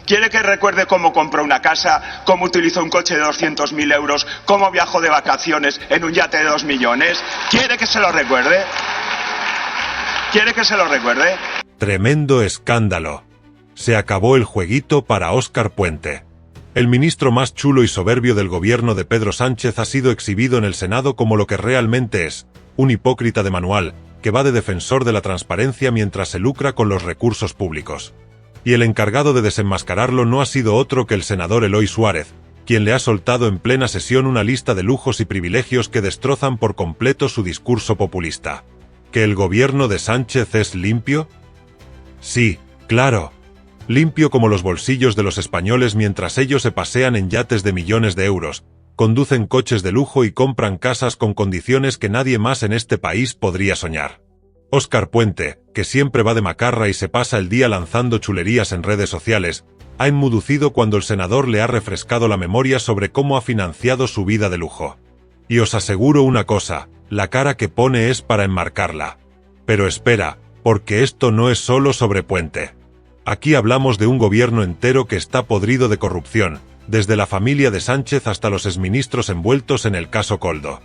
¿Quiere que recuerde cómo compró una casa, cómo utilizó un coche de 200.000 euros, cómo viajó de vacaciones en un yate de 2 millones? ¿Quiere que se lo recuerde? ¿Quiere que se lo recuerde? Tremendo escándalo. Se acabó el jueguito para Óscar Puente. El ministro más chulo y soberbio del gobierno de Pedro Sánchez ha sido exhibido en el Senado como lo que realmente es, un hipócrita de manual, que va de defensor de la transparencia mientras se lucra con los recursos públicos. Y el encargado de desenmascararlo no ha sido otro que el senador Eloy Suárez, quien le ha soltado en plena sesión una lista de lujos y privilegios que destrozan por completo su discurso populista. ¿Que el gobierno de Sánchez es limpio? Sí, claro. Limpio como los bolsillos de los españoles mientras ellos se pasean en yates de millones de euros, conducen coches de lujo y compran casas con condiciones que nadie más en este país podría soñar. Óscar Puente, que siempre va de macarra y se pasa el día lanzando chulerías en redes sociales, ha enmuducido cuando el senador le ha refrescado la memoria sobre cómo ha financiado su vida de lujo. Y os aseguro una cosa, la cara que pone es para enmarcarla. Pero espera, porque esto no es solo sobre Puente. Aquí hablamos de un gobierno entero que está podrido de corrupción, desde la familia de Sánchez hasta los exministros envueltos en el caso Koldo.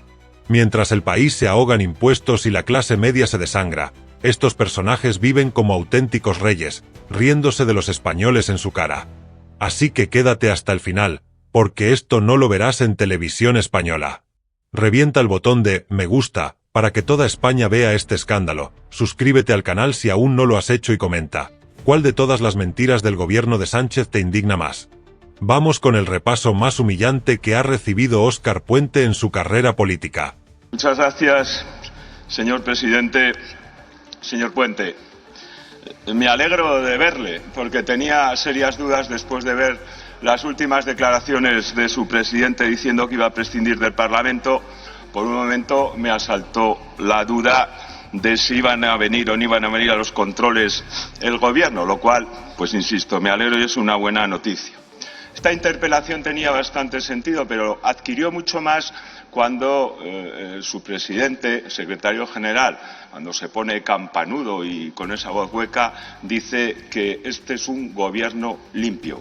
Mientras el país se ahoga en impuestos y la clase media se desangra, estos personajes viven como auténticos reyes, riéndose de los españoles en su cara. Así que quédate hasta el final, porque esto no lo verás en televisión española. Revienta el botón de me gusta, para que toda España vea este escándalo, suscríbete al canal si aún no lo has hecho y comenta, ¿cuál de todas las mentiras del gobierno de Sánchez te indigna más? Vamos con el repaso más humillante que ha recibido Óscar Puente en su carrera política. Muchas gracias, señor presidente. Señor Puente, me alegro de verle, porque tenía serias dudas después de ver las últimas declaraciones de su presidente diciendo que iba a prescindir del Parlamento. Por un momento me asaltó la duda de si iban a venir o no iban a venir a los controles el gobierno, lo cual, pues insisto, me alegro y es una buena noticia. Esta interpelación tenía bastante sentido, pero adquirió mucho más cuando su presidente, secretario general, cuando se pone campanudo y con esa voz hueca, dice que este es un gobierno limpio.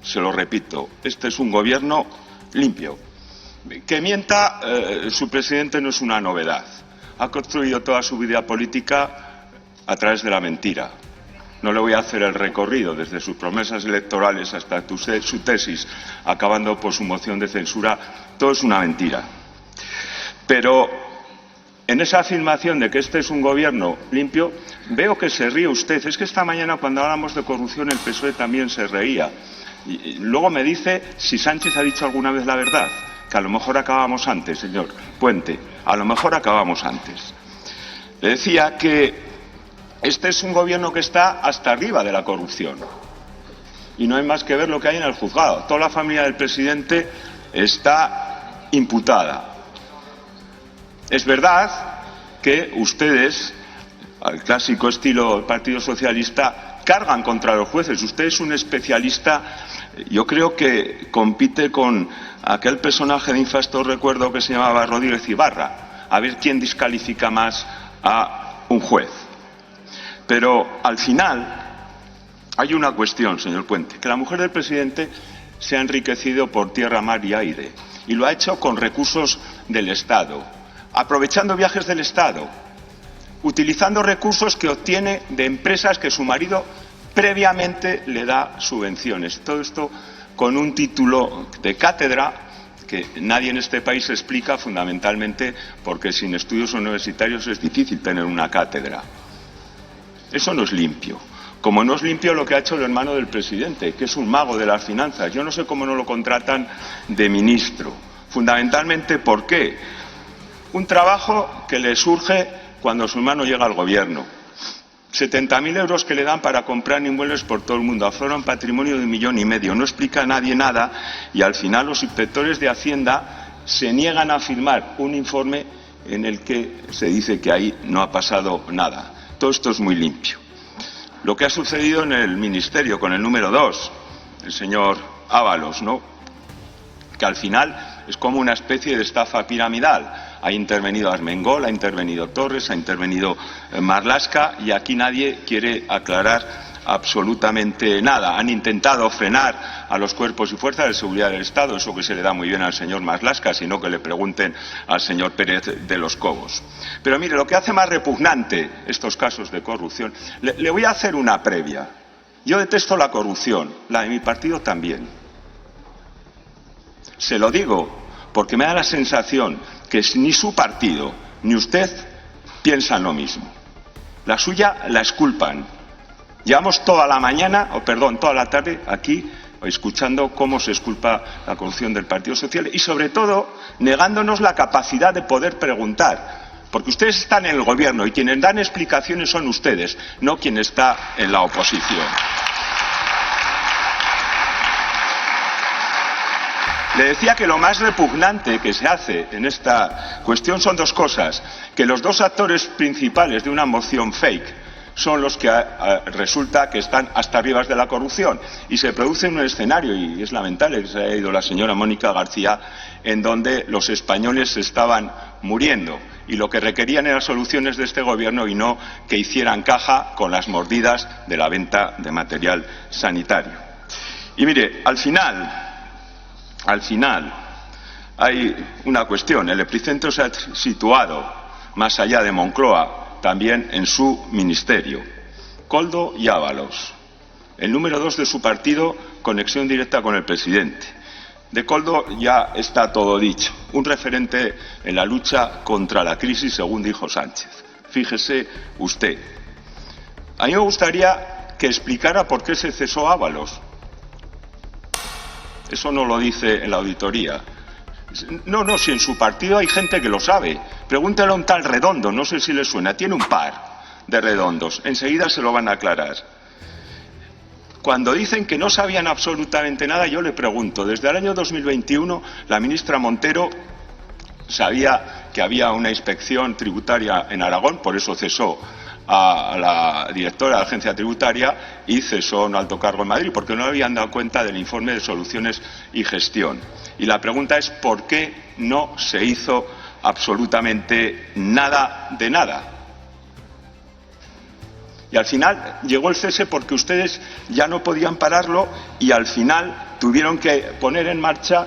Se lo repito, este es un gobierno limpio. Que mienta su presidente no es una novedad. Ha construido toda su vida política a través de la mentira. No le voy a hacer el recorrido desde sus promesas electorales hasta su tesis, acabando por su moción de censura. Todo es una mentira. Pero en esa afirmación de que este es un gobierno limpio, veo que se ríe usted. Es que esta mañana cuando hablamos de corrupción el PSOE también se reía. Y luego me dice si Sánchez ha dicho alguna vez la verdad, que a lo mejor acabamos antes, señor Puente, a lo mejor acabamos antes. Le decía que este es un gobierno que está hasta arriba de la corrupción. Y no hay más que ver lo que hay en el juzgado. Toda la familia del presidente está imputada. Es verdad que ustedes, al clásico estilo del Partido Socialista, cargan contra los jueces. Usted es un especialista, yo creo que compite con aquel personaje de Infasto recuerdo que se llamaba Rodríguez Ibarra, a ver quién descalifica más a un juez. Pero al final hay una cuestión, señor Puente, que la mujer del presidente se ha enriquecido por tierra, mar y aire, y lo ha hecho con recursos del Estado, aprovechando viajes del Estado, utilizando recursos que obtiene de empresas que su marido previamente le da subvenciones. Todo esto con un título de cátedra que nadie en este país explica, fundamentalmente porque sin estudios universitarios es difícil tener una cátedra. Eso no es limpio. Como no es limpio lo que ha hecho el hermano del presidente, que es un mago de las finanzas. Yo no sé cómo no lo contratan de ministro. Fundamentalmente, ¿por qué? Un trabajo que le surge cuando su hermano llega al gobierno. 70.000 euros que le dan para comprar inmuebles por todo el mundo. Aflora un patrimonio de 1,5 millones. No explica a nadie nada y al final los inspectores de Hacienda se niegan a firmar un informe en el que se dice que ahí no ha pasado nada. Todo esto es muy limpio. Lo que ha sucedido en el ministerio con el número 2, el señor Ábalos, ¿no? Que al final es como una especie de estafa piramidal. Ha intervenido Armengol, ha intervenido Torres, ha intervenido Marlaska y aquí nadie quiere aclarar absolutamente nada. Han intentado frenar a los cuerpos y fuerzas de seguridad del Estado, eso que se le da muy bien al señor Marlaska, sino que le pregunten al señor Pérez de los Cobos. Pero mire, lo que hace más repugnante estos casos de corrupción, le voy a hacer una previa. Yo detesto la corrupción, la de mi partido también. Se lo digo porque me da la sensación que ni su partido ni usted piensan lo mismo. La suya la exculpan. Llevamos toda la mañana, toda la tarde aquí escuchando cómo se exculpa la corrupción del Partido Socialista y sobre todo negándonos la capacidad de poder preguntar. Porque ustedes están en el gobierno y quienes dan explicaciones son ustedes, no quien está en la oposición. Le decía que lo más repugnante que se hace en esta cuestión son dos cosas. Que los dos actores principales de una moción fake son los que resulta que están hasta arriba de la corrupción. Y se produce un escenario, y es lamentable que se haya ido la señora Mónica García, en donde los españoles se estaban muriendo. Y lo que requerían eran soluciones de este gobierno y no que hicieran caja con las mordidas de la venta de material sanitario. Y mire, al final hay una cuestión. El epicentro se ha situado más allá de Moncloa, también en su ministerio. Koldo y Ábalos. El número 2 de su partido, conexión directa con el presidente. De Koldo ya está todo dicho. Un referente en la lucha contra la crisis, según dijo Sánchez. Fíjese usted. A mí me gustaría que explicara por qué se cesó a Ábalos. Eso no lo dice en la auditoría. No, si en su partido hay gente que lo sabe. Pregúntele a un tal Redondo, no sé si le suena. Tiene un par de Redondos. Enseguida se lo van a aclarar. Cuando dicen que no sabían absolutamente nada, yo le pregunto. Desde el año 2021, la ministra Montero sabía que había una inspección tributaria en Aragón, por eso cesó a la directora de la agencia tributaria y cesó a un alto cargo en Madrid, porque no habían dado cuenta del informe de soluciones y gestión. Y la pregunta es ¿por qué no se hizo absolutamente nada de nada? Y al final llegó el cese porque ustedes ya no podían pararlo y al final tuvieron que poner en marcha,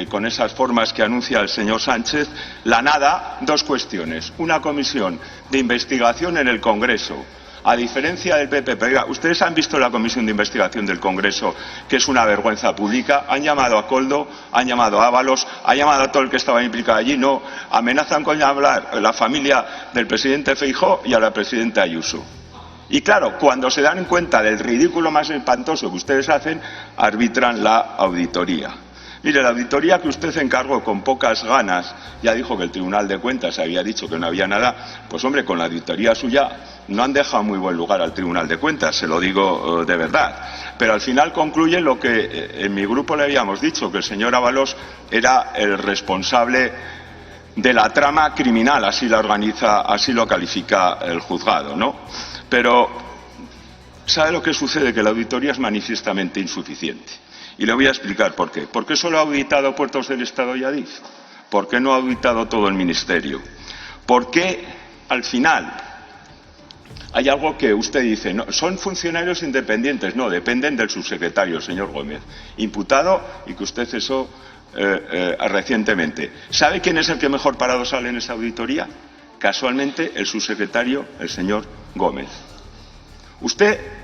con esas formas que anuncia el señor Sánchez, la nada. Dos cuestiones. Una comisión de investigación en el Congreso. A diferencia del PP, pero ustedes han visto la comisión de investigación del Congreso, que es una vergüenza pública. Han llamado a Koldo, han llamado a Ábalos, han llamado a todo el que estaba implicado allí. No, amenazan con hablar a la familia del presidente Feijóo y a la presidenta Ayuso. Y claro, cuando se dan cuenta del ridículo más espantoso que ustedes hacen, arbitran la auditoría. Mire, la auditoría que usted encargó con pocas ganas, ya dijo que el Tribunal de Cuentas había dicho que no había nada, pues hombre, con la auditoría suya no han dejado muy buen lugar al Tribunal de Cuentas, se lo digo de verdad. Pero al final concluye lo que en mi grupo le habíamos dicho, que el señor Ábalos era el responsable de la trama criminal, así la organiza, así lo califica el juzgado, ¿no? Pero ¿sabe lo que sucede? Que la auditoría es manifiestamente insuficiente. Y le voy a explicar por qué. ¿Por qué solo ha auditado Puertos del Estado y Adif? ¿Por qué no ha auditado todo el Ministerio? ¿Por qué al final hay algo que usted dice? No, son funcionarios independientes. No, dependen del subsecretario, el señor Gómez, imputado y que usted cesó recientemente. ¿Sabe quién es el que mejor parado sale en esa auditoría? Casualmente, el subsecretario, el señor Gómez. Usted...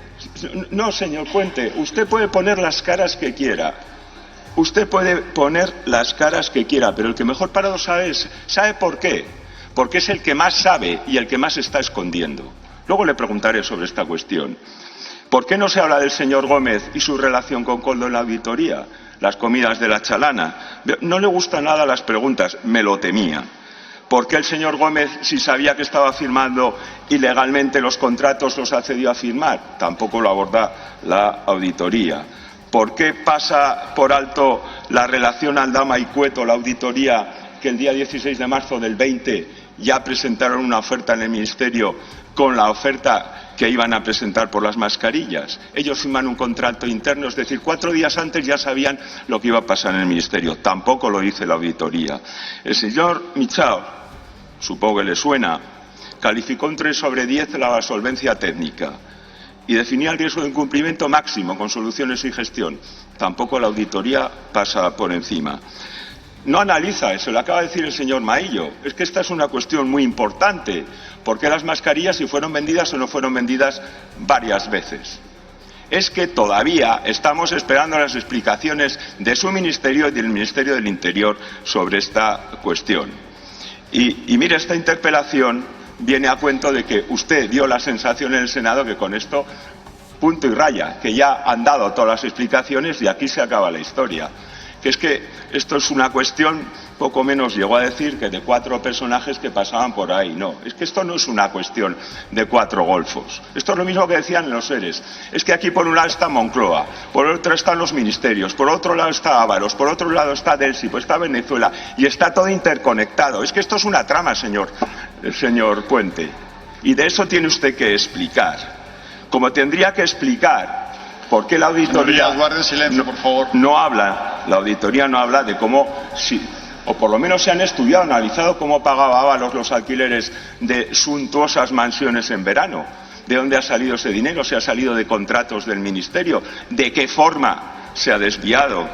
No, señor Puente, usted puede poner las caras que quiera. Usted puede poner las caras que quiera, pero el que mejor parado sabe por qué. Porque es el que más sabe y el que más está escondiendo. Luego le preguntaré sobre esta cuestión. ¿Por qué no se habla del señor Gómez y su relación con Koldo en la auditoría? Las comidas de la chalana. No le gustan nada las preguntas, me lo temía. ¿Por qué el señor Gómez, si sabía que estaba firmando ilegalmente los contratos, los accedió a firmar? Tampoco lo aborda la auditoría. ¿Por qué pasa por alto la relación Aldama y Cueto, la auditoría, que el día 16 de marzo del 20 ya presentaron una oferta en el Ministerio con la oferta que iban a presentar por las mascarillas? Ellos firman un contrato interno, es decir, 4 días antes ya sabían lo que iba a pasar en el Ministerio. Tampoco lo dice la auditoría. El señor Michao, supongo que le suena, calificó un 3/10 la solvencia técnica. y definía el riesgo de incumplimiento máximo con soluciones y gestión. Tampoco la auditoría pasa por encima. No analiza eso, lo acaba de decir el señor Maillo. Es que esta es una cuestión muy importante. ¿Por qué las mascarillas, si fueron vendidas o no fueron vendidas varias veces? Es que todavía estamos esperando las explicaciones de su ministerio y del Ministerio del Interior sobre esta cuestión. Y mire, esta interpelación viene a cuento de que usted dio la sensación en el Senado que con esto, punto y raya, que ya han dado todas las explicaciones y aquí se acaba la historia. Que es que esto es una cuestión, poco menos llegó a decir que de 4 personajes que pasaban por ahí. No, es que esto no es una cuestión de 4 golfos. Esto es lo mismo que decían los seres. Es que aquí por un lado está Moncloa, por otro están los ministerios, por otro lado está Ábalos, por otro lado está Delsi, pues está Venezuela, y está todo interconectado. Es que esto es una trama, señor Puente. Y de eso tiene usted que explicar. Como tendría que explicar ¿por qué la auditoría silencio, por favor? No habla, la auditoría no habla de cómo, o por lo menos se han estudiado, analizado cómo pagaba Ábalos los alquileres de suntuosas mansiones en verano? ¿De dónde ha salido ese dinero? ¿Se ha salido de contratos del Ministerio? ¿De qué forma se ha desviado?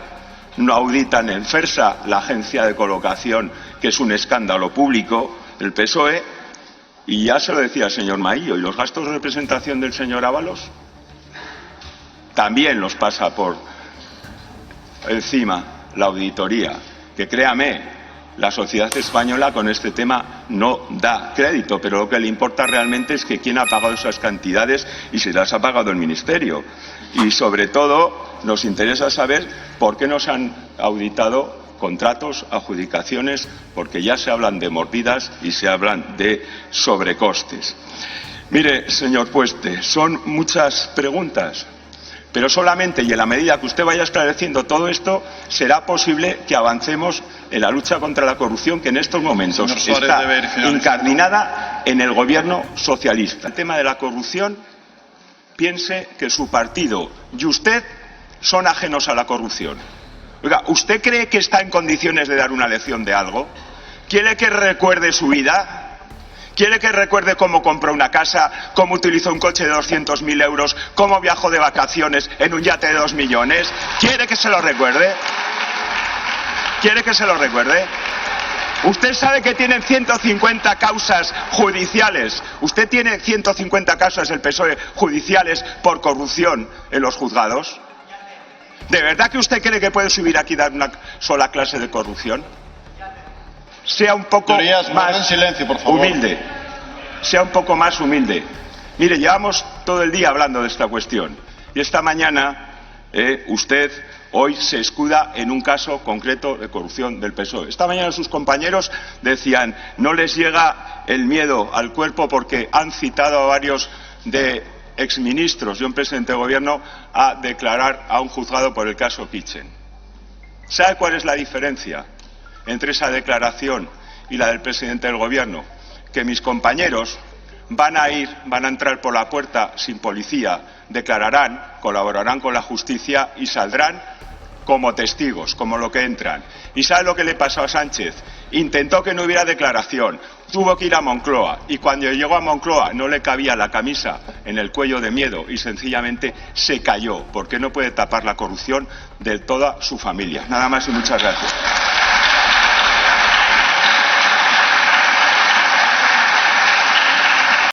No auditan en FERSA, la agencia de colocación, que es un escándalo público del PSOE, y ya se lo decía el señor Maillo, ¿y los gastos de representación del señor Ábalos? También los pasa por encima la auditoría, que créame, la sociedad española con este tema no da crédito, pero lo que le importa realmente es que quién ha pagado esas cantidades y si las ha pagado el Ministerio. Y sobre todo nos interesa saber por qué no se han auditado contratos, adjudicaciones, porque ya se hablan de mordidas y se hablan de sobrecostes. Mire, señor Puente, son muchas preguntas. Pero solamente y en la medida que usted vaya esclareciendo todo esto, será posible que avancemos en la lucha contra la corrupción que en estos momentos está incardinada en el gobierno socialista. El tema de la corrupción, piense que su partido y usted son ajenos a la corrupción. Oiga, ¿usted cree que está en condiciones de dar una lección de algo? ¿Quiere que recuerde su vida? ¿Quiere que recuerde cómo compró una casa, cómo utilizó un coche de 200.000 euros, cómo viajó de vacaciones en un yate de 2 millones? ¿Quiere que se lo recuerde? ¿Quiere que se lo recuerde? Usted sabe que tienen 150 causas judiciales. Usted tiene 150 causas, el PSOE, judiciales por corrupción en los juzgados. ¿De verdad que usted cree que puede subir aquí y dar una sola clase de corrupción? Sea un poco más silencio, por favor. humilde. Sea un poco más humilde. Mire, llevamos todo el día hablando de esta cuestión. Y esta mañana usted hoy se escuda en un caso concreto de corrupción del PSOE. Esta mañana sus compañeros decían, no les llega el miedo al cuerpo porque han citado a varios de exministros y un presidente de gobierno a declarar a un juzgado por el caso Kitchen. ¿Sabe cuál es la diferencia entre esa declaración y la del presidente del gobierno? Que mis compañeros van a entrar por la puerta sin policía, declararán, colaborarán con la justicia y saldrán como testigos, como lo que entran. ¿Y sabe lo que le pasó a Sánchez? Intentó que no hubiera declaración, tuvo que ir a Moncloa y cuando llegó a Moncloa no le cabía la camisa en el cuello de miedo y sencillamente se cayó porque no puede tapar la corrupción de toda su familia. Nada más y muchas gracias.